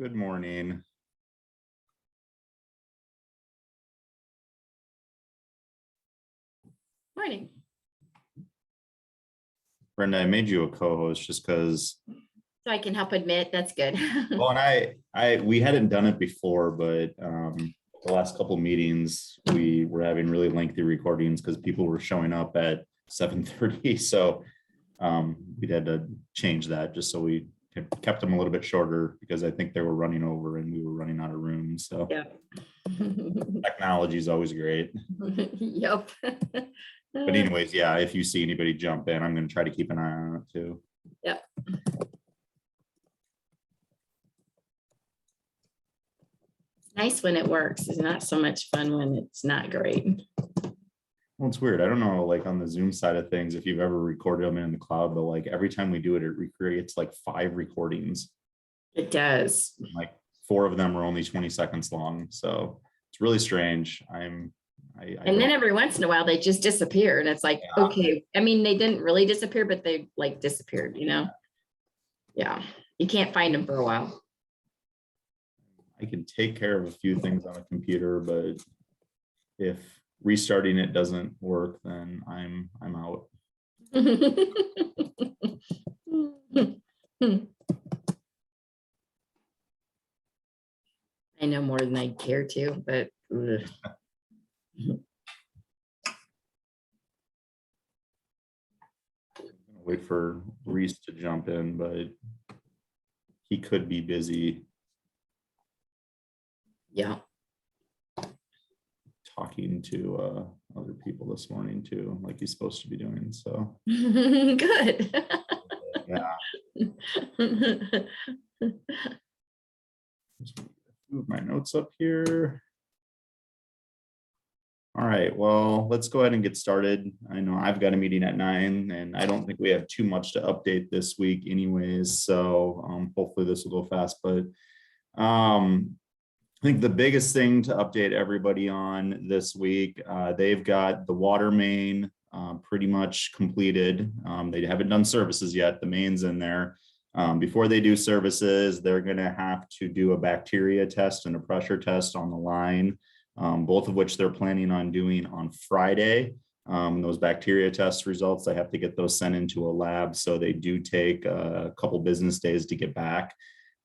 Good morning. Morning. Brenda, I made you a co-host just because, So I can help admit that's good. well, and we hadn't done it before, but the last couple meetings, we were having really lengthy recordings because people were showing up at 7:30. So we had to change that just so we kept them a little bit shorter because I think they were running over and we were running out of room. So Yeah. technology is always great. Yep. But anyways, yeah, if you see anybody jump in, I'm going to try to keep an eye on it too. Yep. Nice when it works. It's not so much fun when it's not great. Well, it's weird. I don't know, like on the Zoom side of things, if you've ever recorded them in the cloud, but like every time we do it, it recreates like 5 recordings. It does. Like 4 of them are only 20 seconds long. So it's really strange. And then every once in a while they just disappear and it's like, yeah. Okay. I mean, they didn't really disappear, but they like disappeared, you know? Yeah. You can't find them for a while. I can take care of a few things on a computer, but if restarting it doesn't work, then I'm out. I know more than I care to, but ugh. Wait for Reese to jump in, but he could be busy. Yeah. Talking to other people this morning too, like he's supposed to be doing. So Good. yeah. Just move my notes up here. All right, well, let's go ahead and get started. I know I've got a meeting at 9 and I don't think we have too much to update this week anyways. So hopefully this will go fast, but I think the biggest thing to update everybody on this week, they've got the water main pretty much completed. They haven't done services yet. The main's in there. Before they do services, they're going to have to do a bacteria test and a pressure test on the line, both of which they're planning on doing on Friday. Those bacteria test results, they have to get those sent into a lab. So they do take a couple business days to get back.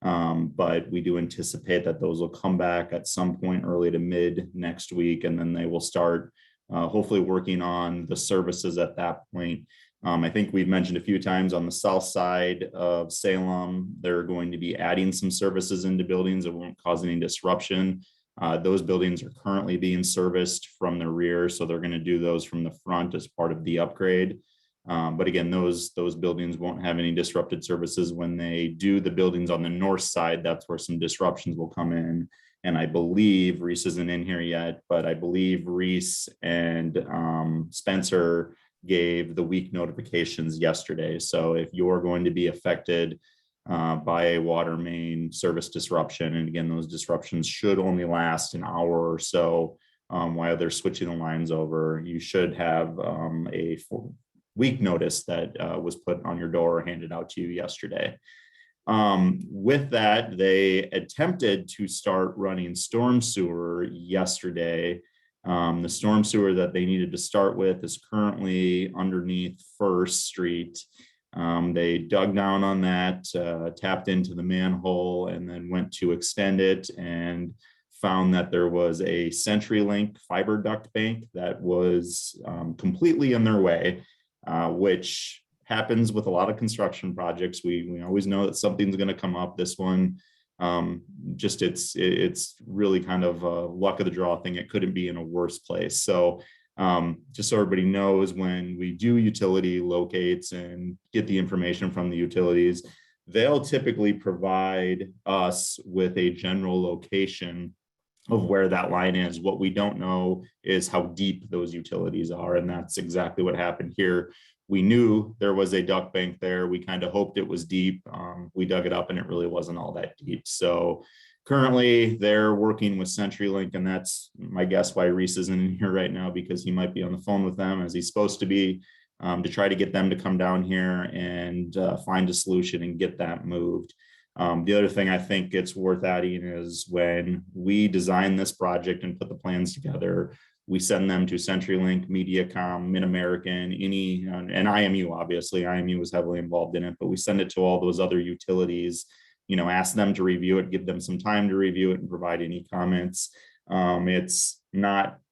But we do anticipate that those will come back at some point early to mid next week, and then they will start hopefully working on the services at that point. I think we've mentioned a few times on the south side of Salem, they're going to be adding some services into buildings that won't cause any disruption. Those buildings are currently being serviced from the rear, so they're going to do those from the front as part of the upgrade. But again, those buildings won't have any disrupted services. When they do the buildings on the north side, that's where some disruptions will come in. And I believe Reese isn't in here yet, but I believe Reese and Spencer gave the week notifications yesterday. So if you're going to be affected by a water main service disruption, and again, those disruptions should only last an hour or so while they're switching the lines over, you should have a week notice that was put on your door or handed out to you yesterday. With that, they attempted to start running storm sewer yesterday. The storm sewer that they needed to start with is currently underneath First Street. They dug down on that, tapped into the manhole, and then went to extend it and found that there was a CenturyLink fiber duct bank that was completely in their way. Which happens with a lot of construction projects. We always know that something's going to come up. This one, just it's really kind of a luck of the draw thing. It couldn't be in a worse place. So just so everybody knows, when we do utility locates and get the information from the utilities, they'll typically provide us with a general location of where that line is. What we don't know is how deep those utilities are, and that's exactly what happened here. We knew there was a duct bank there. We kind of hoped it was deep. We dug it up and it really wasn't all that deep. So currently they're working with CenturyLink, and that's my guess why Reese isn't in here right now, because he might be on the phone with them as he's supposed to be, to try to get them to come down here and find a solution and get that moved. The other thing I think it's worth adding is when we design this project and put the plans together, we send them to CenturyLink, MediaCom, Mid-American, and IMU, obviously. IMU was heavily involved in it, but we send it to all those other utilities, ask them to review it, give them some time to review it and provide any comments. It's not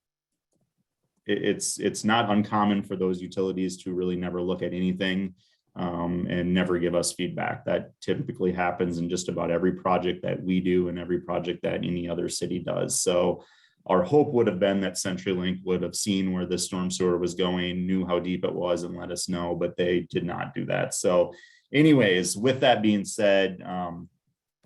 uncommon for those utilities to really never look at anything and never give us feedback. That typically happens in just about every project that we do and every project that any other city does. So our hope would have been that CenturyLink would have seen where the storm sewer was going, knew how deep it was, and let us know, but they did not do that. So anyways, with that being said,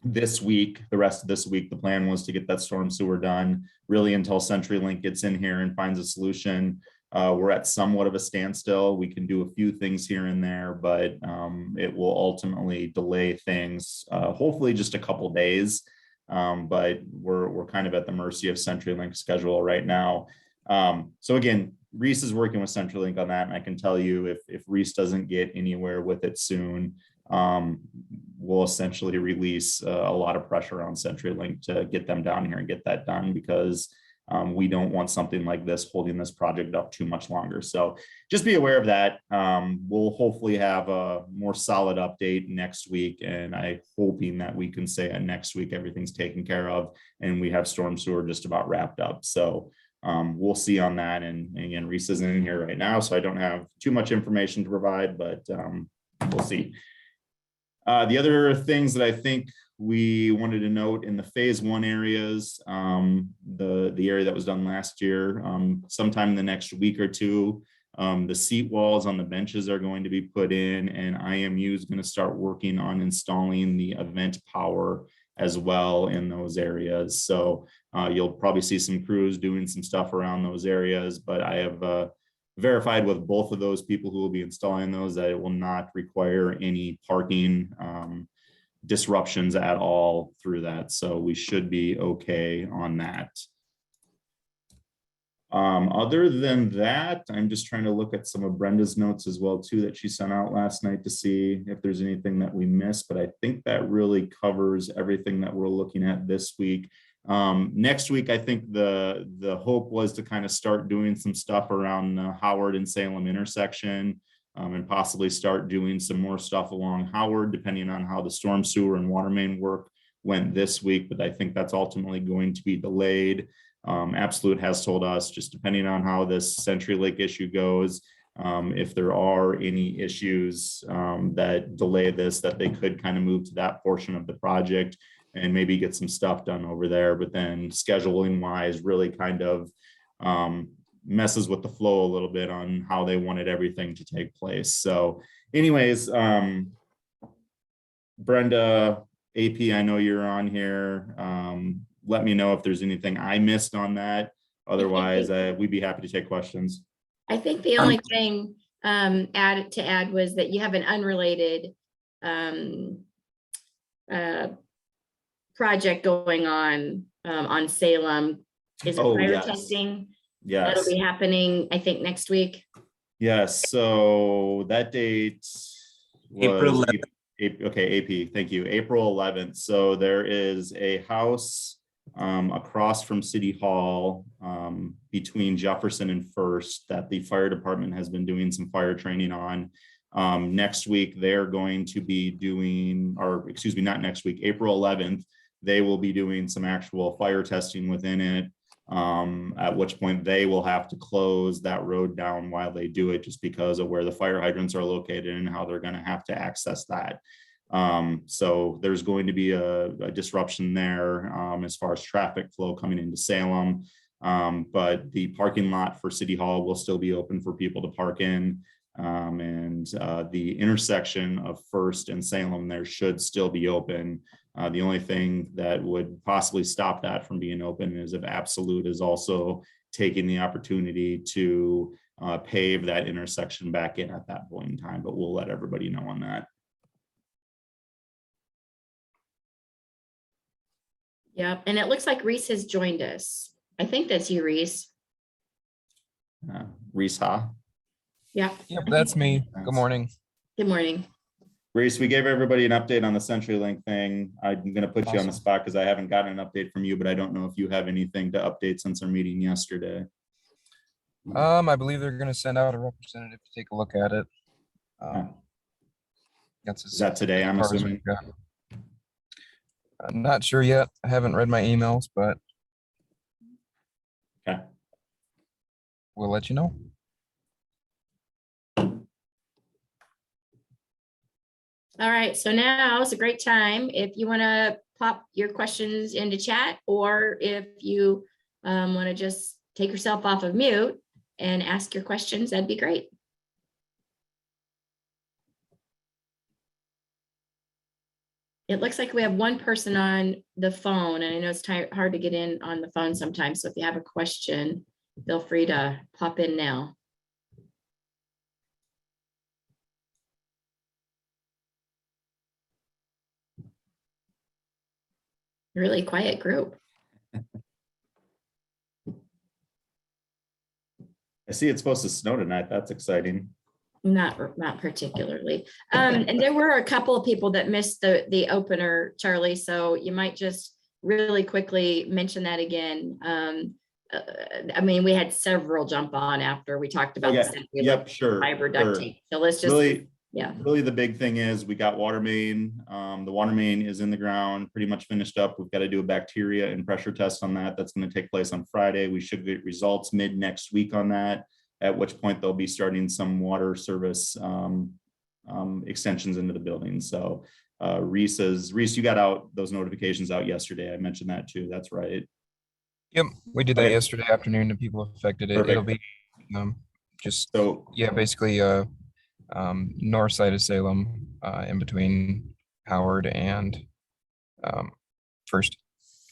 this week, the rest of this week, the plan was to get that storm sewer done really until CenturyLink gets in here and finds a solution. We're at somewhat of a standstill. We can do a few things here and there, but it will ultimately delay things, hopefully just a couple days. But we're kind of at the mercy of CenturyLink's schedule right now. So again, Reese is working with CenturyLink on that, and I can tell you if Reese doesn't get anywhere with it soon, we'll essentially release a lot of pressure on CenturyLink to get them down here and get that done, because we don't want something like this holding this project up too much longer. So just be aware of that. We'll hopefully have a more solid update next week, and I'm hoping that we can say next week everything's taken care of and we have storm sewer just about wrapped up. So we'll see on that. And again, Reese isn't in here right now, so I don't have too much information to provide, but we'll see. The other things that I think we wanted to note in the phase 1 areas, the area that was done last year, sometime in the next week or two, the seat walls on the benches are going to be put in, and IMU is going to start working on installing the event power as well in those areas. So you'll probably see some crews doing some stuff around those areas, but I have verified with both of those people who will be installing those that it will not require any parking disruptions at all through that. So we should be okay on that. Other than that, I'm just trying to look at some of Brenda's notes as well too that she sent out last night to see if there's anything that we missed, but I think that really covers everything that we're looking at this week. Next week, I think the hope was to kind of start doing some stuff around the Howard and Salem intersection, and possibly start doing some more stuff along Howard, depending on how the storm sewer and water main work went this week. But I think that's ultimately going to be delayed. Absolute has told us, just depending on how this CenturyLink issue goes, if there are any issues that delay this, that they could kind of move to that portion of the project and maybe get some stuff done over there. But then scheduling wise really kind of messes with the flow a little bit on how they wanted everything to take place. So anyways, Brenda, AP, I know you're on here. Let me know if there's anything I missed on that. Otherwise, we'd be happy to take questions. I think the only thing to add was that you have an unrelated project going on Salem. Is it fire testing? Yes. That'll be happening, I think, next week. Yes. So that date was April 11th. Okay, AP, thank you. April 11th. So there is a house across from City Hall between Jefferson and First that the fire department has been doing some fire training on. Next week, they're going to be doing, or excuse me, not next week, April 11th, they will be doing some actual fire testing within it. At which point they will have to close that road down while they do it, just because of where the fire hydrants are located and how they're going to have to access that. So there's going to be a disruption there as far as traffic flow coming into Salem. But the parking lot for City Hall will still be open for people to park in. And the intersection of First and Salem there should still be open. The only thing that would possibly stop that from being open is if Absolute is also taking the opportunity to pave that intersection back in at that point in time, but we'll let everybody know on that. Yeah, and it looks like Reese has joined us. I think that's you, Reese. Reese Ha. Yeah. Yep, that's me. Good morning. Good morning. Reese, we gave everybody an update on the CenturyLink thing. I'm gonna put you on the Awesome. spot because I haven't gotten an update from you, but I don't know if you have anything to update since our meeting yesterday. I believe they're gonna send out a representative to take a look at it. Yeah. That's Is that today, as I'm far as assuming? we've got. I'm not sure yet. I haven't read my emails, but Okay. we'll let you know. All right, so now is a great time if you want to pop your questions into chat, or if you want to just take yourself off of mute and ask your questions, that'd be great. It looks like we have one person on the phone, and I know it's hard to get in on the phone sometimes. So if you have a question, feel free to pop in now. Really quiet group. I see it's supposed to snow tonight. That's exciting. Not particularly. And there were a couple of people that missed the opener, Charlie. So you might just really quickly mention that again. I mean, we had several jump on after we talked about the Okay. stuff, Yep, sure. fiber duct Sure. tape. So let's just, Really, yeah. really the big thing is we got water main. The water main is in the ground, pretty much finished up. We've got to do a bacteria and pressure test on that. That's going to take place on Friday. We should get results mid next week on that, at which point they'll be starting some water service extensions into the building. So Reese, you got out those notifications out yesterday. I mentioned that too. That's right. Yep, we did that Okay. yesterday afternoon to people affected. It'll Perfect. be just So yeah, basically north side of Salem, in between Howard and First.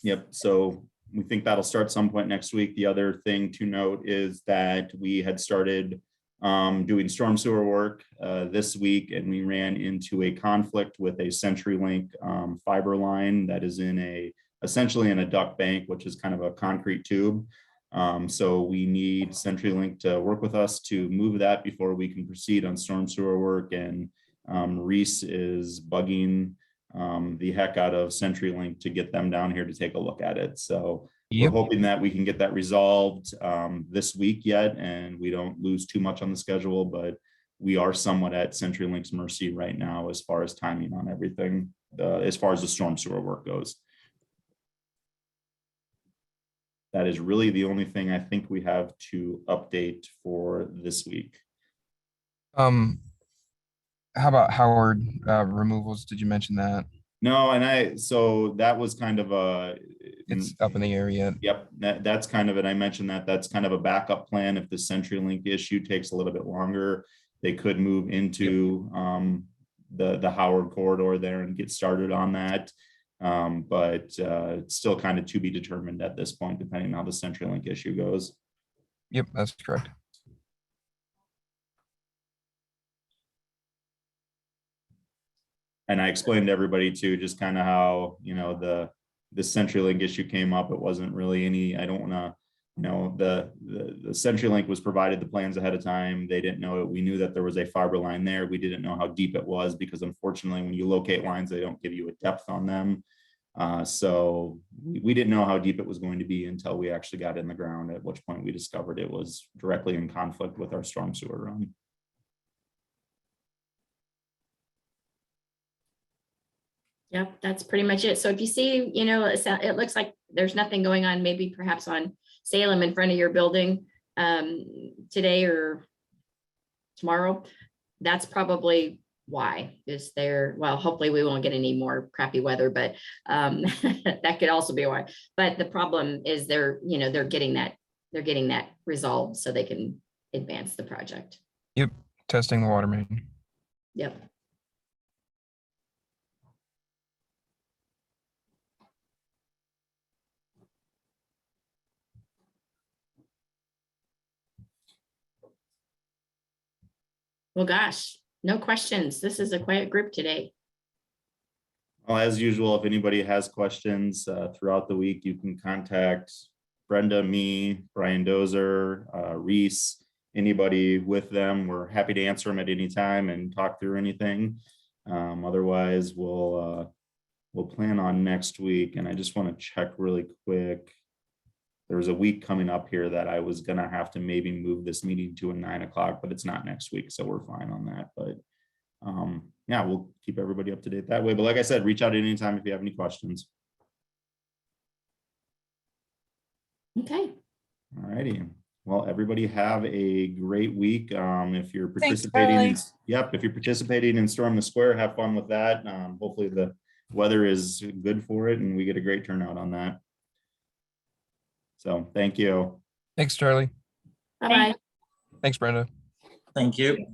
yep. So we think that'll start some point next week. The other thing to note is that we had started doing storm sewer work this week, and we ran into a conflict with a CenturyLink fiber line that is essentially in a duct bank, which is kind of a concrete tube. So we need CenturyLink to work with us to move that before we can proceed on storm sewer work. And Reese is bugging the heck out of CenturyLink to get them down here to take a look at it. So we're Yep. hoping that we can get that resolved this week yet, and we don't lose too much on the schedule, but we are somewhat at CenturyLink's mercy right now as far as timing on everything, as far as the storm sewer work goes. That is really the only thing I think we have to update for this week. How about Howard removals? Did you mention that? No, so that was kind of It's up in the air yet. Yep, that's kind of it. I mentioned that's kind of a backup plan. If the CenturyLink issue takes a little bit longer, they could move into the Howard corridor there and get started on that. But it's still kind of to be determined at this point, depending on how the CenturyLink issue goes. Yep, that's correct. And I explained to everybody too, just kind of how, the CenturyLink issue came up. It wasn't really I don't want to, the CenturyLink was provided the plans ahead of time. They didn't know it. We knew that there was a fiber line there. We didn't know how deep it was, because unfortunately, when you locate lines, they don't give you a depth on them. So we didn't know how deep it was going to be until we actually got in the ground, at which point we discovered it was directly in conflict with our storm sewer run. Yep, that's pretty much it. So if you see, it looks like there's nothing going on, maybe perhaps on Salem in front of your building today or tomorrow, that's probably why. Is there, well, hopefully we won't get any more crappy weather, but that could also be why. But the problem is they're getting that resolved so they can advance the project. Yep, testing the water main. Yep. Well, gosh, no questions. This is a quiet group today. Well, as usual, if anybody has questions throughout the week, you can contact Brenda, me, Brian Dozer, Reese, anybody with them. We're happy to answer them at any time and talk through anything. Otherwise, we'll plan on next week, and I just want to check really quick. There was a week coming up here that I was gonna have to maybe move this meeting to a 9 o'clock, but it's not next week, so we're fine on that. But yeah, we'll keep everybody up to date that way. But like I said, reach out at any time if you have any questions. Okay. All righty. Well, everybody have a great week. If you're Thanks, participating, Charlie. yep, if you're participating in Storm the Square, have fun with that. Hopefully the weather is good for it and we get a great turnout on that. So thank you. Thanks, Charlie. Bye-bye. Thanks, Brenda. Thank you.